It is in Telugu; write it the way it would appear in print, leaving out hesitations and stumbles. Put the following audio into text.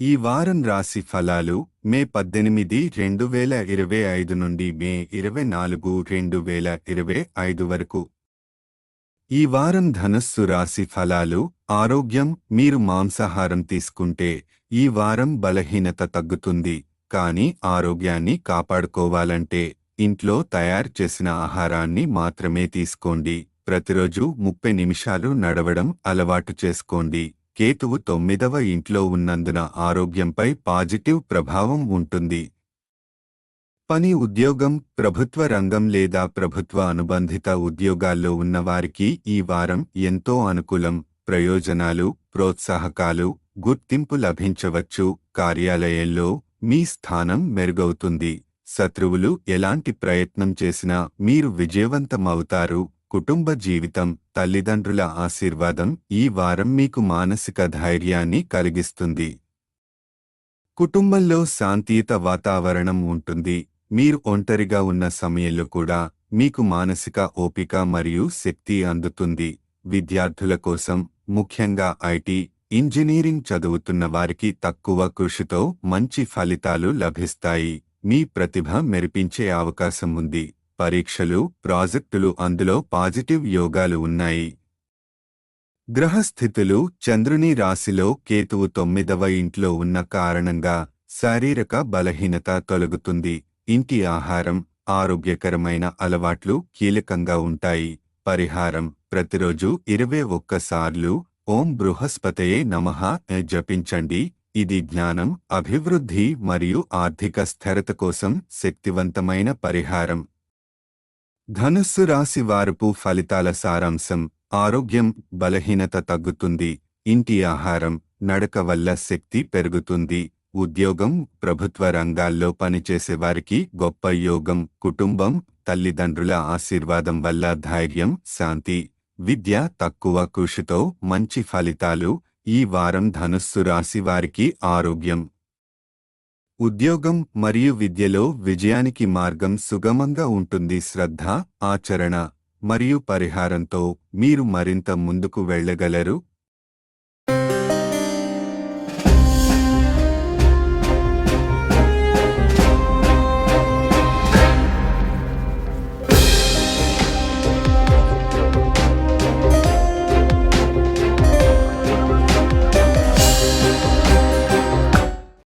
ఈ వారం రాశి ఫలాలు మే 18, 2025 నుండి మే 24, 2025 వరకు. ఈ వారం ధనస్సు రాశి ఫలాలు. ఆరోగ్యం. మీరు మాంసాహారం తీసుకుంటే ఈ వారం బలహీనత తగ్గుతుంది, కానీ ఆరోగ్యాన్ని కాపాడుకోవాలంటే ఇంట్లో తయారు చేసిన ఆహారాన్ని మాత్రమే తీసుకోండి. ప్రతిరోజు 30 నిమిషాలు నడవడం అలవాటు చేసుకోండి. కేతువు 9వ ఇంట్లో ఉన్నందున ఆరోగ్యంపై పాజిటివ్ ప్రభావం ఉంటుంది. పని. ఉద్యోగం. ప్రభుత్వ రంగం లేదా ప్రభుత్వ అనుబంధిత ఉద్యోగాల్లో ఉన్నవారికి ఈ వారం ఎంతో అనుకూలం. ప్రయోజనాలు, ప్రోత్సాహకాలు, గుర్తింపు లభించవచ్చు. కార్యాలయంలో మీ స్థానం మెరుగవుతుంది. శత్రువులు ఎలాంటి ప్రయత్నం చేసినా మీరు విజయవంతమవుతారు. కుటుంబ జీవితం. తల్లిదండ్రుల ఆశీర్వాదం ఈ వారం మీకు మానసిక ధైర్యాన్ని కలిగిస్తుంది. కుటుంబంలో శాంతియుత వాతావరణం ఉంటుంది. మీరు ఒంటరిగా ఉన్న సమయంలో కూడా మీకు మానసిక ఓపిక మరియు శక్తి అందుతుంది. విద్యార్థుల కోసం, ముఖ్యంగా ఐటీ, ఇంజనీరింగ్ చదువుతున్న వారికి తక్కువ కృషితో మంచి ఫలితాలు లభిస్తాయి. మీ ప్రతిభ మెరిపించే అవకాశం ఉంది. పరీక్షలు, ప్రాజెక్టులు అందులో పాజిటివ్ యోగాలు ఉన్నాయి. గ్రహస్థితులు. చంద్రుని రాశిలో కేతువు 9వ ఇంట్లో ఉన్న కారణంగా శారీరక బలహీనత తొలగుతుంది. ఇంటి ఆహారం, ఆరోగ్యకరమైన అలవాట్లు కీలకంగా ఉంటాయి. పరిహారం. ప్రతిరోజు 21 సార్లు ఓం బృహస్పతయే నమః జపించండి. ఇది జ్ఞానం, అభివృద్ధి మరియు ఆర్థిక స్థిరత కోసం శక్తివంతమైన పరిహారం. ధనుస్సు రాశి వారపు ఫలితాల సారాంశం. ఆరోగ్యం. బలహీనత తగ్గుతుంది. ఇంటి ఆహారం, నడక వల్ల శక్తి పెరుగుతుంది. ఉద్యోగం. ప్రభుత్వ రంగాల్లో పనిచేసేవారికి గొప్ప యోగం. కుటుంబం. తల్లిదండ్రుల ఆశీర్వాదం వల్ల ధైర్యం, శాంతి. విద్య. తక్కువ కృషితో మంచి ఫలితాలు. ఈ వారం ధనుస్సు రాశి వారికి ఆరోగ్యం, ఉద్యోగం మరియు విద్యలో విజయానికి మార్గం సుగమంగా ఉంటుంది. శ్రద్ధ, ఆచరణ మరియు పరిహారంతో మీరు మరింత ముందుకు వెళ్ళగలరు.